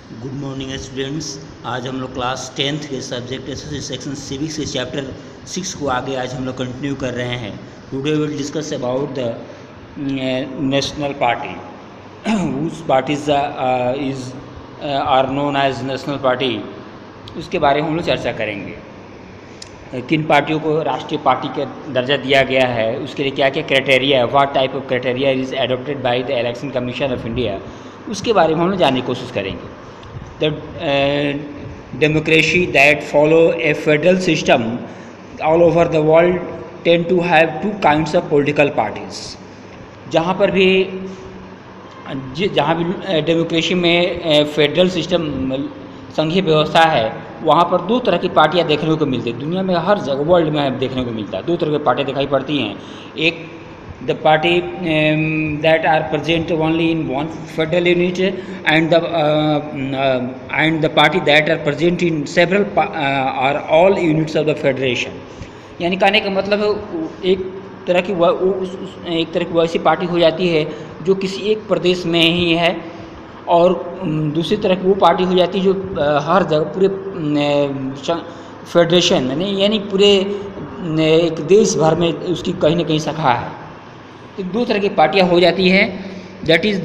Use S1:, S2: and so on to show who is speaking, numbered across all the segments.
S1: Good morning students. आज हम लोग क्लास 10th के सब्जेक्ट सेक्शन सिविक्स के चैप्टर 6 को आगे आज हम लोग कंटिन्यू कर रहे हैं। Today will discuss about the national party whose parties is are known as national party. उसके बारे में हम लोग चर्चा करेंगे। किन पार्टियों को राष्ट्रीय पार्टी का दर्जा दिया गया है, उसके लिए क्या क्या क्राइटेरिया है, what type of criteria is adopted by the election commission of India, उसके बारे में हम लोग जानने की कोशिश करेंगे। The democracy that follow a federal system all over the world tend to have two kinds of political parties। जहाँ भी डेमोक्रेसी में फेडरल सिस्टम संघीय व्यवस्था है, वहाँ पर दो तरह की पार्टियाँ देखने को मिलती है। दुनिया में हर जगह वर्ल्ड में देखने को मिलता है, दो तरह की पार्टियाँ दिखाई पड़ती हैं। एक the party that are present only in one federal unit and the party that are present in several or all units of the federation। यानी कहने का मतलब है एक तरह की वैसी पार्टी हो जाती है जो किसी एक प्रदेश में ही है, और दूसरी तरह की वो पार्टी हो जाती है जो हर जगह पूरे फेडरेशन यानी पूरे एक देश भर में उसकी कहीं ना कहीं शाखा है। तो दो तरह की पार्टियां हो जाती हैं। That is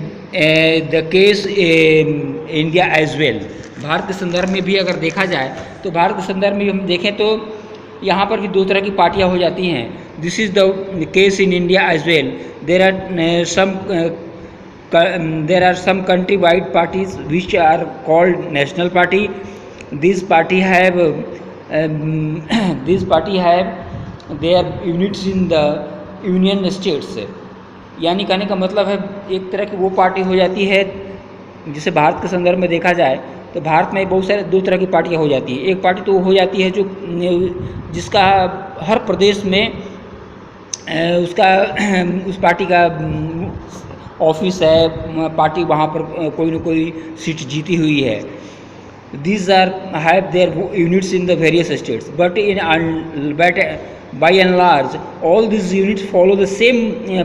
S1: the case India as well. भारत के संदर्भ में भी अगर देखा जाए तो भारत के संदर्भ में हम देखें तो यहाँ पर भी दो तरह की पार्टियां हो जाती हैं। This is the case in India as well. There are some country wide parties which are called national party. This party have their units in the union states. यानी कहने का मतलब है एक तरह की वो पार्टी हो जाती है, जिसे भारत के संदर्भ में देखा जाए तो भारत में बहुत सारे दो तरह की पार्टियां हो जाती है। एक पार्टी तो हो जाती है जो जिसका हर प्रदेश में उस पार्टी का ऑफिस है, पार्टी वहाँ पर कोई न कोई सीट जीती हुई है। These have their units in the various states, but by and large all these units follow the same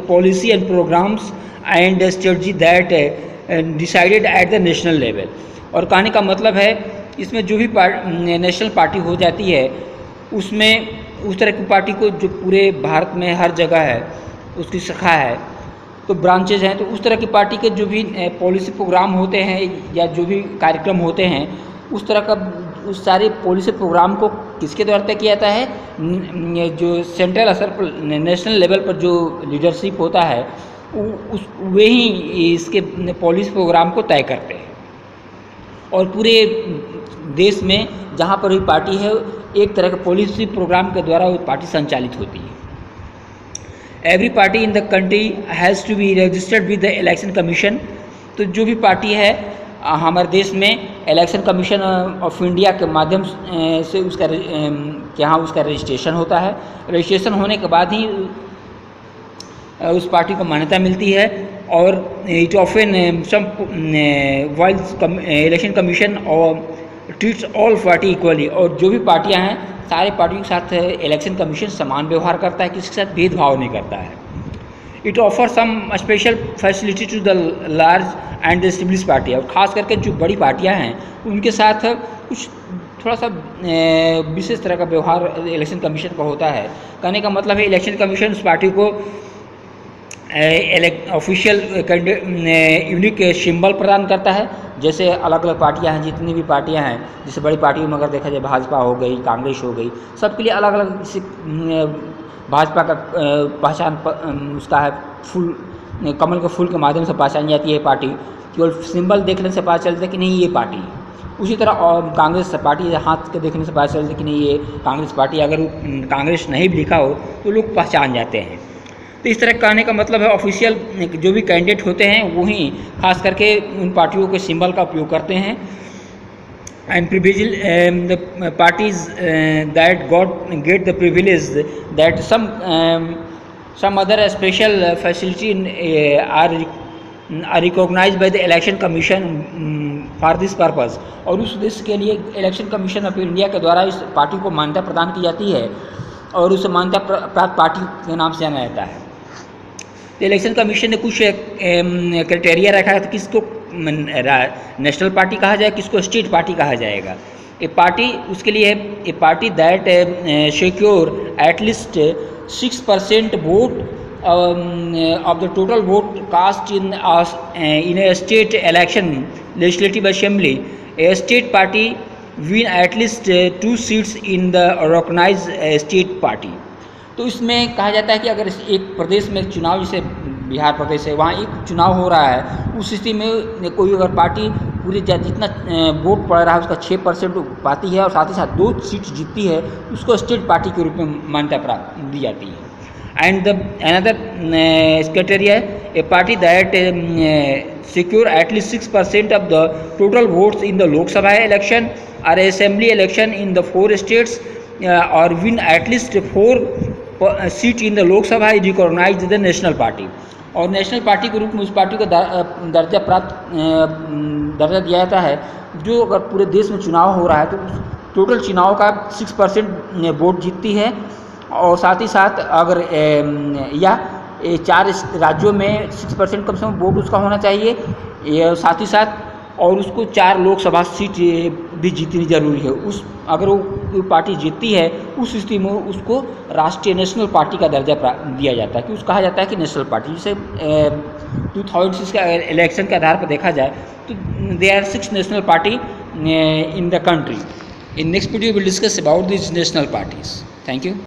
S1: policy and programs and strategy that decided at the national level। और कहने का मतलब है इसमें जो भी नेशनल पार्टी हो जाती है उसमें उस तरह की पार्टी को जो पूरे भारत में हर जगह है, उसकी शाखा है, तो ब्रांचेज हैं, तो उस तरह की पार्टी के जो भी पॉलिसी प्रोग्राम होते हैं या जो भी कार्यक्रम होते हैं, उस तरह का उस सारे पॉलिसी प्रोग्राम को किसके द्वारा तय किया जाता है? जो सेंट्रल असर पर नेशनल लेवल पर जो लीडरशिप होता है वे ही इसके पॉलिसी प्रोग्राम को तय करते हैं। और पूरे देश में जहाँ पर भी पार्टी है, एक तरह के पॉलिसी प्रोग्राम के द्वारा वो पार्टी संचालित होती है। Every party in the country has to be registered with the election commission. तो जो भी पार्टी है हमारे देश में इलेक्शन कमीशन ऑफ इंडिया के माध्यम से उसका रजिस्ट्रेशन होता है। रजिस्ट्रेशन होने के बाद ही उस पार्टी को मान्यता मिलती है। और इट ऑफन इलेक्शन कमीशन और ट्रीट्स ऑल पार्टी इक्वली। और जो भी पार्टियां हैं सारे पार्टियों के साथ इलेक्शन कमीशन समान व्यवहार करता है, किसी के साथ भेदभाव नहीं करता है। It offer some special facility to the large and establish party. और ख़ास करके जो बड़ी पार्टियां हैं उनके साथ कुछ थोड़ा सा विशेष तरह का व्यवहार इलेक्शन कमीशन का होता है। कहने का मतलब है इलेक्शन कमीशन उस पार्टी को ऑफिशियल यूनिक सिंबल प्रदान करता है। जैसे अलग अलग पार्टियां हैं, जितनी भी पार्टियां हैं, जैसे बड़ी पार्टियों में अगर देखा जाए भाजपा हो गई, कांग्रेस हो गई, सबके लिए अलग अलग भाजपा का पहचान उसका है फूल, कमल के फूल के माध्यम से पहचानी जाती है पार्टी। केवल सिंबल देखने से पता चलता है कि नहीं ये पार्टी है। उसी तरह और कांग्रेस पार्टी हाथ के देखने से पता चलता है कि नहीं ये कांग्रेस पार्टी। अगर कांग्रेस नहीं भी लिखा हो तो लोग पहचान जाते हैं। तो इस तरह कहने का मतलब है ऑफिशियल जो भी कैंडिडेट होते हैं वही खास करके उन पार्टियों के सिंबल का उपयोग करते हैं। and privilege the parties that get the privilege that some other special facility are recognized by the election commission for this purpose। और उस उद्देश्य के लिए इलेक्शन कमीशन ऑफ इंडिया के द्वारा इस पार्टी को मान्यता प्रदान की जाती है और उसे मान्यता प्राप्त पार्टी के नाम से जाना जाता है। तो इलेक्शन कमीशन ने कुछ क्राइटेरिया रखा है, तो किसको नेशनल पार्टी कहा जाए, किसको स्टेट पार्टी कहा जाएगा। ए पार्टी उसके लिए है a party that secure at least 6% vote of the total vote cast in a state election legislative assembly. A state party win at least 2 seats in the recognized state party. तो इसमें कहा जाता है कि अगर एक प्रदेश में चुनाव, जैसे बिहार प्रदेश है, वहाँ एक चुनाव हो रहा है, उस स्थिति में कोई अगर पार्टी पूरे जितना वोट पड़ रहा है उसका 6% पाती है और साथ ही साथ 2 सीट जीतती है, उसको स्टेट पार्टी के रूप में मान्यता प्राप्त दी जाती है। And another criteria, a party that secure at least 6% of the total votes in the Lok Sabha election or assembly election in the 4 states or win at least 4 seat in the Lok Sabha is recognized the national party. और national party के रूप में उस party को दर्जा दिया जाता है जो अगर पूरे देश में चुनाव हो रहा है तो उस टोटल चुनाव का 6% वोट जीतती है, और साथ ही साथ अगर या 4 राज्यों में 6% कम से कम वोट उसका होना चाहिए, साथ ही साथ और उसको 4 लोकसभा सीट भी जीतनी जरूरी है। उस अगर वो पार्टी जीतती है उस स्थिति में उसको राष्ट्रीय नेशनल पार्टी का दर्जा दिया जाता है, कि उसको कहा जाता है कि नेशनल पार्टी। जैसे 2006 का इलेक्शन के आधार पर देखा जाए तो there are 6 national party in the country. In next video will discuss about this national parties. Thank you.